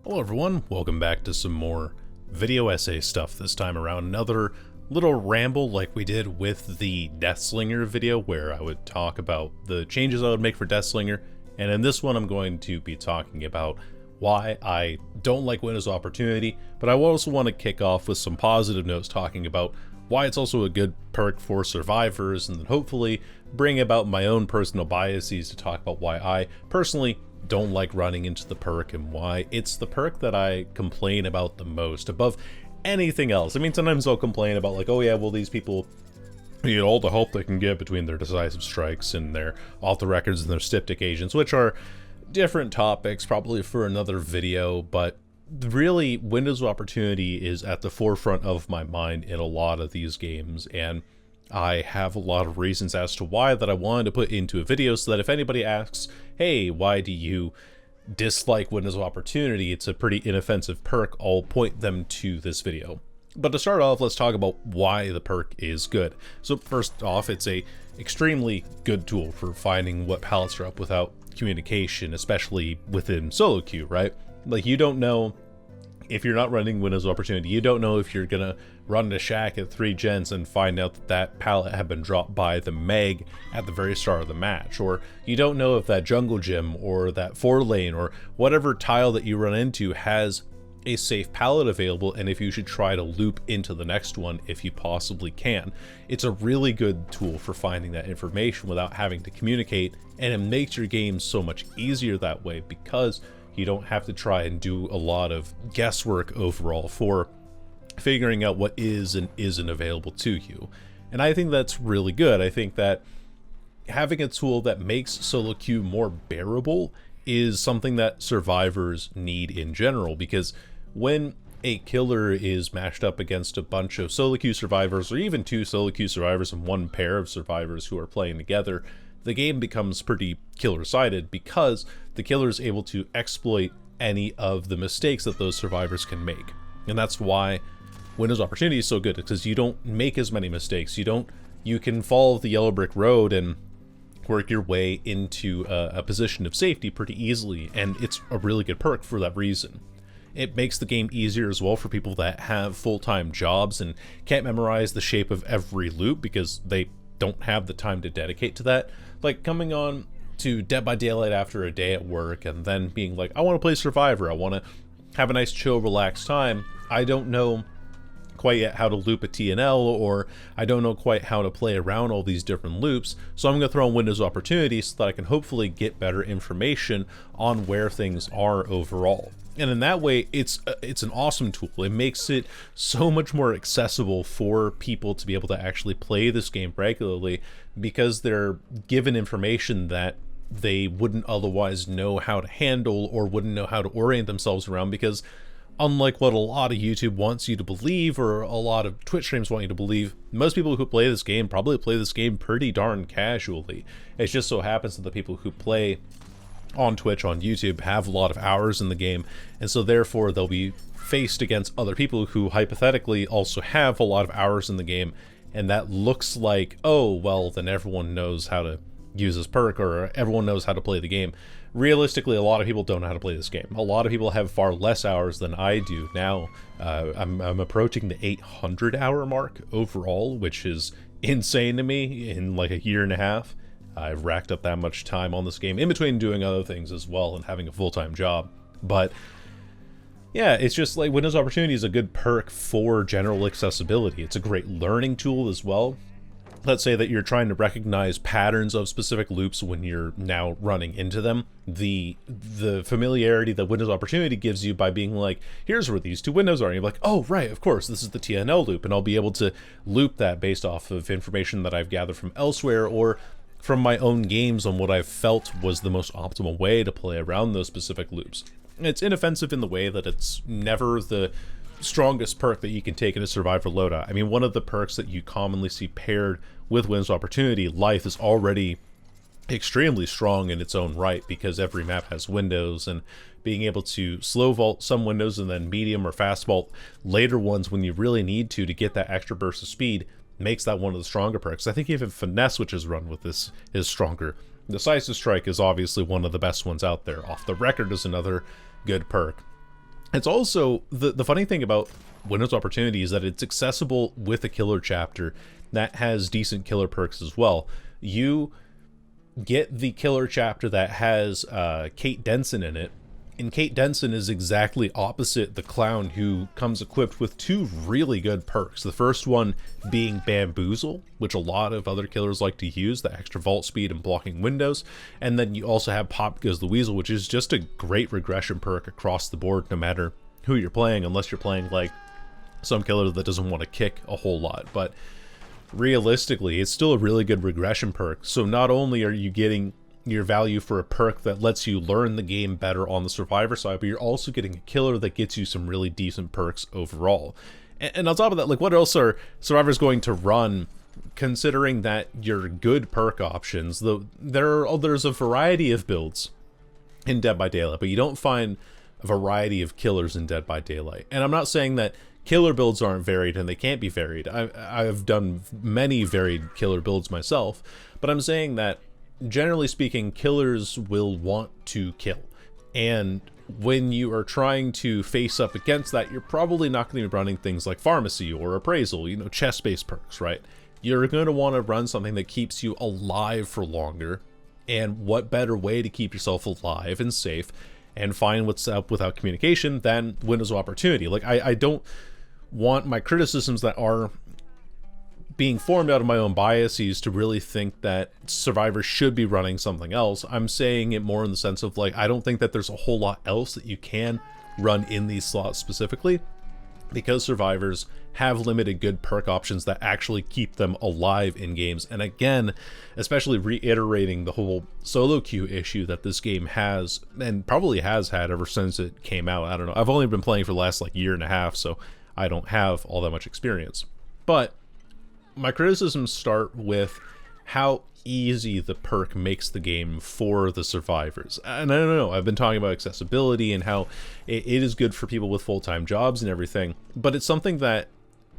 Hello everyone, welcome back to some more video essay stuff this time around. Another little ramble like we did with the Deathslinger video where I would talk about the changes I would make for Deathslinger, and in this one I'm going to be talking about why I don't like Window's Opportunity, but I also want to kick off with some positive notes talking about why it's also a good perk for survivors, and then hopefully bring about my own personal biases to talk about why I personally don't like running into the perk and why it's the perk that I complain about the most above anything else. I mean, sometimes I'll complain about like, oh yeah, well these people need all the help they can get between their decisive strikes and their off the records and their styptic agents, which are different topics probably for another video, but really Window's Opportunity is at the forefront of my mind in a lot of these games, and I have a lot of reasons as to why that I wanted to put into a video so that if anybody asks, hey, why do you dislike Window's Opportunity, it's a pretty inoffensive perk, I'll point them to this video. But to start off, let's talk about why the perk is good. So first off, it's a extremely good tool for finding what pallets are up without communication, especially within solo queue, right? Like, you don't know if you're not running Window's Opportunity, you don't know if you're gonna run into shack at 3 gens and find out that that pallet had been dropped by the Meg at the very start of the match, or you don't know if that jungle gym or that 4 lane or whatever tile that you run into has a safe pallet available, and if you should try to loop into the next one if you possibly can. It's a really good tool for finding that information without having to communicate, and it makes your game so much easier that way because you don't have to try and do a lot of guesswork overall for figuring out what is and isn't available to you. And I think that's really good. I think that having a tool that makes solo queue more bearable is something that survivors need in general, because when a killer is matched up against a bunch of solo queue survivors, or even 2 solo queue survivors and 1 pair of survivors who are playing together, the game becomes pretty killer-sided because the killer is able to exploit any of the mistakes that those survivors can make. And that's why Window's Opportunity is so good, because you don't make as many mistakes. You can follow the yellow brick road and work your way into a position of safety pretty easily, and it's a really good perk for that reason. It makes the game easier as well for people that have full-time jobs and can't memorize the shape of every loop because they don't have the time to dedicate to that. Like coming on to Dead by Daylight after a day at work and then being like, I want to play Survivor, I want to have a nice chill relaxed time, I don't know quite yet how to loop a TNL, or I don't know quite how to play around all these different loops, so I'm going to throw in Window's Opportunity so that I can hopefully get better information on where things are overall. And in that way, it's an awesome tool. It makes it so much more accessible for people to be able to actually play this game regularly, because they're given information that they wouldn't otherwise know how to handle or wouldn't know how to orient themselves around, because unlike what a lot of YouTube wants you to believe, or a lot of Twitch streams want you to believe, most people who play this game probably play this game pretty darn casually. It just so happens that the people who play on Twitch, on YouTube, have a lot of hours in the game, and so therefore they'll be faced against other people who hypothetically also have a lot of hours in the game, and that looks like, oh, well, then everyone knows how to use this perk, or everyone knows how to play the game. Realistically, a lot of people don't know how to play this game. A lot of people have far less hours than I do now. I'm approaching the 800 hour mark overall, which is insane to me in like a year and a half. I've racked up that much time on this game, in between doing other things as well and having a full-time job. But yeah, it's just like Window's Opportunity is a good perk for general accessibility. It's a great learning tool as well. Let's say that you're trying to recognize patterns of specific loops when you're now running into them. The familiarity that Window's Opportunity gives you by being like, here's where these 2 windows are, and you're like, oh right, of course, this is the TNL loop, and I'll be able to loop that based off of information that I've gathered from elsewhere, or from my own games on what I've felt was the most optimal way to play around those specific loops. It's inoffensive in the way that it's never the strongest perk that you can take in a survivor loadout. I mean, one of the perks that you commonly see paired with Window's Opportunity, Life, is already extremely strong in its own right, because every map has windows, and being able to slow vault some windows and then medium or fast vault later ones when you really need to get that extra burst of speed makes that one of the stronger perks. I think even Finesse, which is run with this, is stronger. Decisive Strike is obviously one of the best ones out there. Off the Record is another good perk. It's also, the funny thing about Windows Opportunity is that it's accessible with a killer chapter that has decent killer perks as well. You get the killer chapter that has Kate Denson in it, and Kate Denson is exactly opposite the clown, who comes equipped with two really good perks. The first one being Bamboozle, which a lot of other killers like to use, the extra vault speed and blocking windows. And then you also have Pop Goes the Weasel, which is just a great regression perk across the board, no matter who you're playing, unless you're playing like some killer that doesn't want to kick a whole lot. But realistically, it's still a really good regression perk. So not only are you getting your value for a perk that lets you learn the game better on the survivor side, but you're also getting a killer that gets you some really decent perks overall. And on top of that, like, what else are survivors going to run, considering that your good perk options, there's a variety of builds in Dead by Daylight, but you don't find a variety of killers in Dead by Daylight. And I'm not saying that killer builds aren't varied and they can't be varied. I've done many varied killer builds myself, but I'm saying that generally speaking, killers will want to kill. And when you are trying to face up against that, you're probably not going to be running things like Pharmacy or Appraisal, you know, chest-based perks, right? You're going to want to run something that keeps you alive for longer. And what better way to keep yourself alive and safe and find what's up without communication than Windows of Opportunity? Like, I don't want my criticisms that are being formed out of my own biases to really think that survivors should be running something else. I'm saying it more in the sense of, like, I don't think that there's a whole lot else that you can run in these slots specifically, because survivors have limited good perk options that actually keep them alive in games. And again, especially reiterating the whole solo queue issue that this game has, and probably has had ever since it came out. I don't know. I've only been playing for the last like year and a half, so I don't have all that much experience. But my criticisms start with how easy the perk makes the game for the survivors. And I don't know, I've been talking about accessibility and how it is good for people with full-time jobs and everything, but it's something that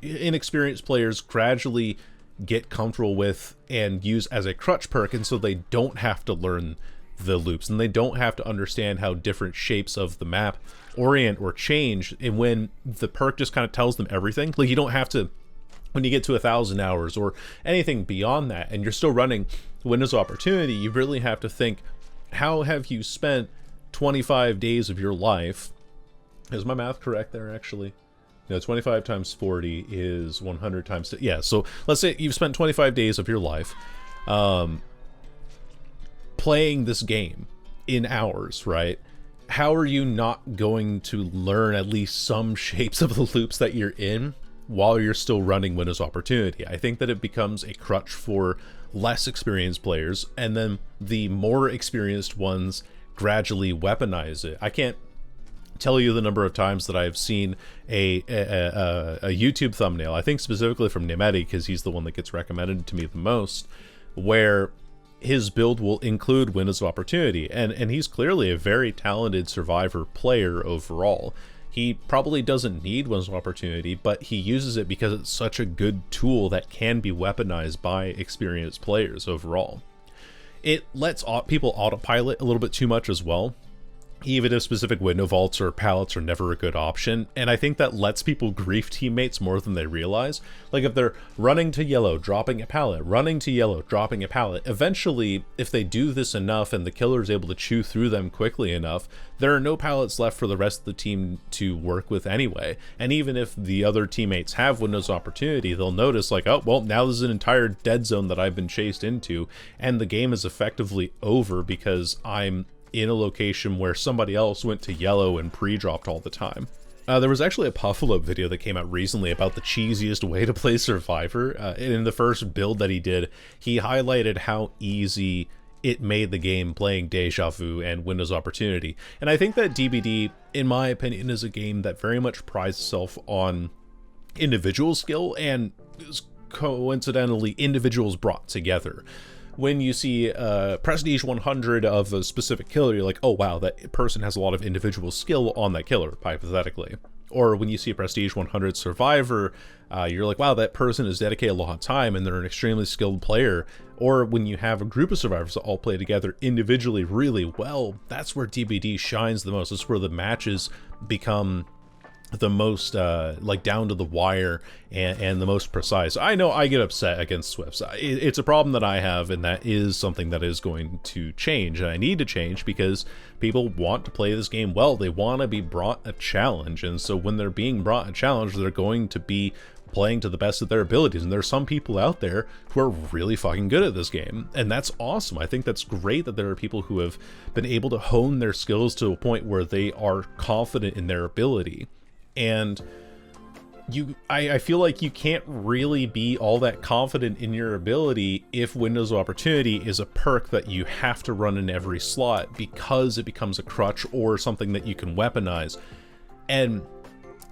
inexperienced players gradually get comfortable with and use as a crutch perk, and so they don't have to learn the loops and they don't have to understand how different shapes of the map orient or change. And when the perk just kind of tells them everything, like, you don't have to, when you get to 1,000 hours or anything beyond that and you're still running Windows Opportunity, you really have to think, how have you spent 25 days of your life? Is my math correct there, actually? No, 25 times 40 is 100 times... Yeah, so let's say you've spent 25 days of your life playing this game in hours, right? How are you not going to learn at least some shapes of the loops that you're in while you're still running Windows Opportunity? I think that it becomes a crutch for less experienced players, and then the more experienced ones gradually weaponize it. I can't tell you the number of times that I've seen a YouTube thumbnail, I think specifically from Nemeti, because he's the one that gets recommended to me the most, where his build will include Windows of Opportunity, and he's clearly a very talented survivor player overall. He probably doesn't need Windows of Opportunity, but he uses it because it's such a good tool that can be weaponized by experienced players overall. It lets people autopilot a little bit too much as well, even if specific window vaults or pallets are never a good option, and I think that lets people grief teammates more than they realize. Like, if they're running to yellow, dropping a pallet, running to yellow, dropping a pallet, eventually, if they do this enough and the killer is able to chew through them quickly enough, there are no pallets left for the rest of the team to work with anyway. And even if the other teammates have Windows Opportunity, they'll notice, like, oh, well, now there's an entire dead zone that I've been chased into, and the game is effectively over because I'm in a location where somebody else went to yellow and pre-dropped all the time. There was actually a Puffalo video that came out recently about the cheesiest way to play Survivor. In the first build that he did, he highlighted how easy it made the game playing Deja Vu and Windows Opportunity. And I think that DBD, in my opinion, is a game that very much prides itself on individual skill and coincidentally individuals brought together. When you see Prestige 100 of a specific killer, you're like, oh wow, that person has a lot of individual skill on that killer, hypothetically. Or when you see a Prestige 100 survivor, you're like, wow, that person has dedicated a lot of time and they're an extremely skilled player. Or when you have a group of survivors that all play together individually really well, that's where DBD shines the most. That's where the matches become the most like down to the wire and the most precise. I know I get upset against Swifts. It's a problem that I have, and that is something that is going to change, and I need to change because people want to play this game well. They want to be brought a challenge, and so when they're being brought a challenge, they're going to be playing to the best of their abilities. And there's some people out there who are really fucking good at this game, and that's awesome. I think that's great that there are people who have been able to hone their skills to a point where they are confident in their ability. And I feel like you can't really be all that confident in your ability if Windows of Opportunity is a perk that you have to run in every slot because it becomes a crutch or something that you can weaponize. And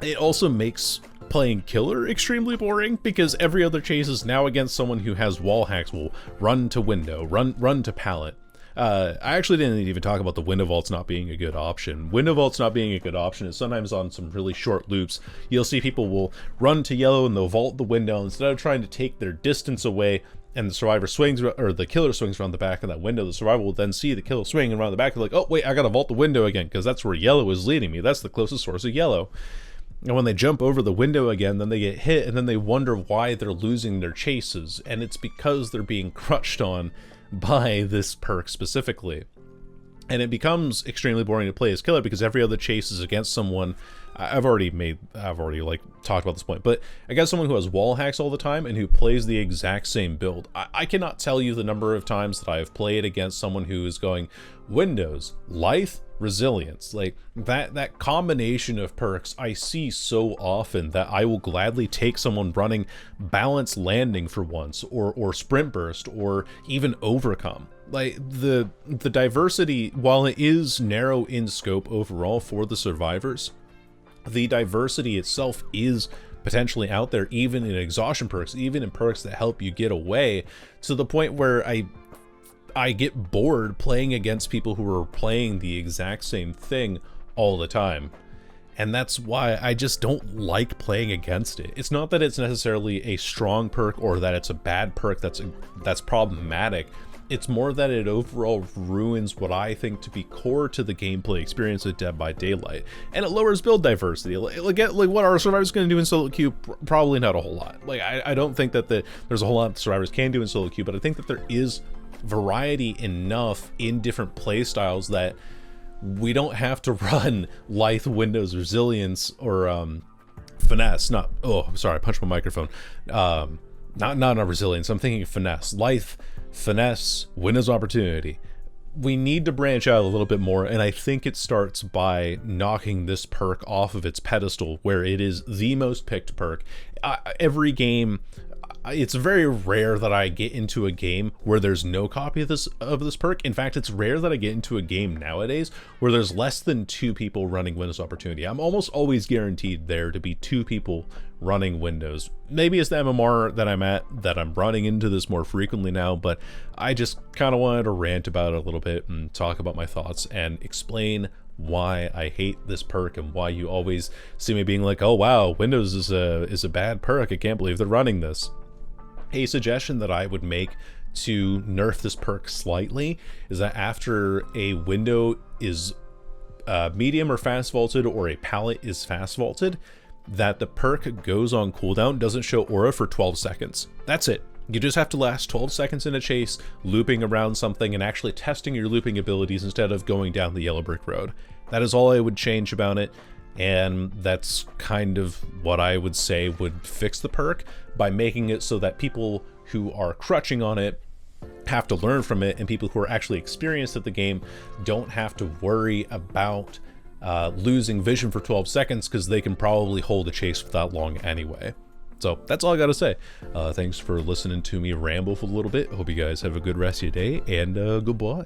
it also makes playing Killer extremely boring because every other chase is now against someone who has wall hacks, will run to window, run to pallet. I actually didn't even talk about the window vaults not being a good option. Window vaults not being a good option is sometimes on some really short loops. You'll see people will run to yellow and they'll vault the window instead of trying to take their distance away, and the survivor swings, or the killer swings around the back of that window. The survivor will then see the killer swing around the back. They're like, oh wait, I gotta vault the window again because that's where yellow is leading me. That's the closest source of yellow. And when they jump over the window again, then they get hit, and then they wonder why they're losing their chases, and it's because they're being crutched on by this perk specifically. And it becomes extremely boring to play as Killer because every other chase is against someone. I've already like talked about this point, but against someone who has wall hacks all the time and who plays the exact same build. I cannot tell you the number of times that I have played against someone who is going Windows, Lithe, Resilience. Like that combination of perks I see so often that I will gladly take someone running Balance Landing for once, or Sprint Burst, or even Overcome. Like the diversity, while it is narrow in scope overall for the survivors, the diversity itself is potentially out there, even in exhaustion perks, even in perks that help you get away, to the point where I get bored playing against people who are playing the exact same thing all the time. And that's why I just don't like playing against it. It's not that it's necessarily a strong perk or that it's a bad perk that's problematic. It's more that it overall ruins what I think to be core to the gameplay experience of Dead by Daylight, and it lowers build diversity. Like what are survivors going to do in solo queue? Probably not a whole lot. Like I don't think that there's a whole lot that survivors can do in solo queue, but I think that there is variety enough in different play styles that we don't have to run Lithe, Windows, Resilience, or Finesse. Not, oh, I'm sorry, I punched my microphone. Not Resilience. I'm thinking Finesse. Lithe, Finesse, Windows Opportunity. We need to branch out a little bit more, and I think it starts by knocking this perk off of its pedestal where it is the most picked perk. Every game, it's very rare that I get into a game where there's no copy of this perk. In fact, it's rare that I get into a game nowadays where there's less than 2 people running Windows Opportunity. I'm almost always guaranteed there to be 2 people running Windows. Maybe it's the MMR that I'm at that I'm running into this more frequently now, but I just kind of wanted to rant about it a little bit and talk about my thoughts and explain why I hate this perk and why you always see me being like, oh wow, Windows is a bad perk. I can't believe they're running this. A suggestion that I would make to nerf this perk slightly is that after a window is medium or fast vaulted, or a pallet is fast vaulted, that the perk goes on cooldown, doesn't show aura for 12 seconds. That's it. You just have to last 12 seconds in a chase, looping around something and actually testing your looping abilities instead of going down the yellow brick road. That is all I would change about it. And that's kind of what I would say would fix the perk, by making it so that people who are crutching on it have to learn from it, and people who are actually experienced at the game don't have to worry about losing vision for 12 seconds because they can probably hold a chase for that long anyway. So that's all I gotta say. Thanks for listening to me ramble for a little bit. Hope you guys have a good rest of your day, and goodbye.